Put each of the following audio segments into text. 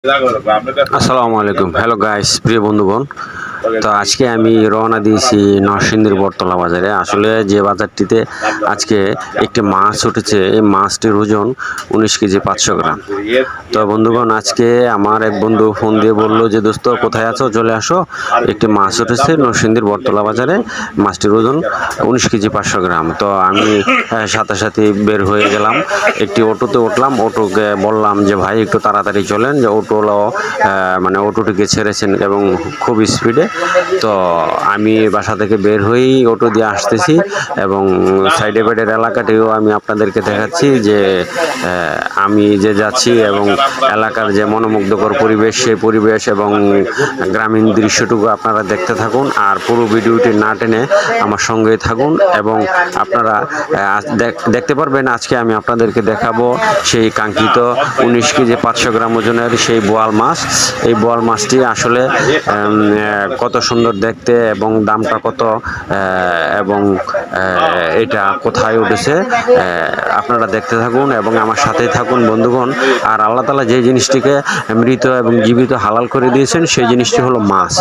আসসালামু আলাইকুম। Hello guys, প্রিয় বন্ধুগণ। তো আজকে আমি রওনা দিয়েছি নরসিংদীর বটতলা বাজারে। আসলে যে বাজারটিতে আজকে একটি মাছ উঠেছে, এই মাছটির ওজন 19 কেজি 500 গ্রাম। তো বন্ধুগণ, আজকে আমার এক বন্ধু ফোন দিয়ে বললো যে দোস্ত কোথায় আছো, চলে আসো, একটি মাছ উঠেছে নরসিংদীর বটতলা বাজারে, মাছটির ওজন 19 কেজি 500 গ্রাম। তো আমি সাথে সাথে বের হয়ে গেলাম, একটি অটোতে উঠলাম। অটোকে বললাম যে ভাই একটু তাড়াতাড়ি চলেন, যে অটোওয়ালা মানে অটোটিকে ছেড়েছেন এবং খুব স্পিডে। তো আমি বাসা থেকে বের হয়েই অটো দিয়ে আসতেছি এবং সাইডে বাইডের এলাকাটিও আমি আপনাদেরকে দেখাচ্ছি যে আমি যে যাচ্ছি এবং এলাকার যে মনোমুগ্ধকর পরিবেশ, সেই পরিবেশ এবং গ্রামীণ দৃশ্যটুকু আপনারা দেখতে থাকুন। আর পুরো ভিডিওটি না টেনে আমার সঙ্গেই থাকুন এবং আপনারা দেখতে পারবেন আজকে আমি আপনাদেরকে দেখাবো সেই কাঙ্ক্ষিত 19 কেজি 500 গ্রাম ওজনের সেই বোয়াল মাছ। এই বোয়াল মাছটি আসলে কত সুন্দর দেখতে এবং দামটা কত এবং এটা কোথায় উঠেছে আপনারা দেখতে থাকুন এবং আমার সাথেই থাকুন বন্ধুগণ। আর আল্লাহ তাআলা যে জিনিসটিকে মৃত এবং জীবিত হালাল করে দিয়েছেন সেই জিনিসটি হলো মাছ।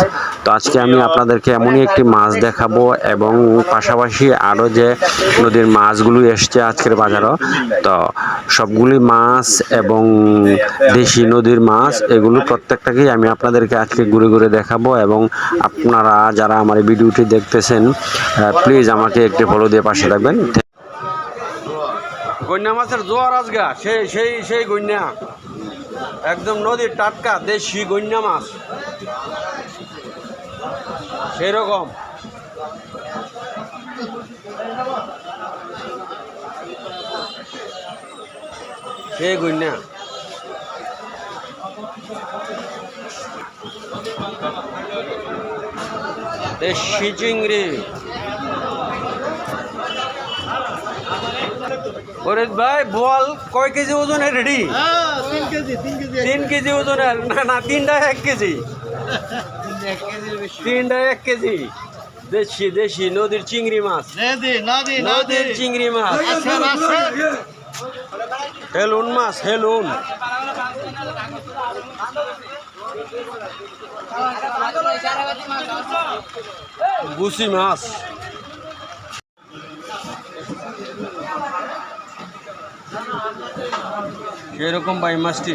তো আজকে আমি আপনাদেরকে এমনই একটি মাছ দেখাবো এবং পাশাপাশি আরও যে নদীর মাছগুলো এসছে আজকের বাজারও, তো সবগুলি মাছ এবং দেশি নদীর মাছ, এগুলো প্রত্যেকটাকেই আমি আপনাদেরকে আজকে ঘুরে ঘুরে দেখাবো। এবং আপনারা যারা আমার এই ভিডিওটি দেখতেছেন প্লিজ আমাকে একটি ফলো দিয়ে পাশে থাকবেন। গন্যা মাছের জোয়ার আজগা সেই সেই সেই গন্যা, একদম নদীর টাটকা দেশি গন্যা মাছ, সেই রকম সেই গন্যা। দেশি চিংড়ি। ফরিদ ভাই, বোয়াল কয় কেজি ওজনের রেডি? 3 কেজি ওজনের? না না, 3টা 1 কেজি, 3টা 1 কেজি। দেশি দেশি নদীর চিংড়ি মাছ, নদীর চিংড়ি মাছ, হেলুন মাছ, হেলুন। গুছি মাছ, সেরকম বাই মাছটি।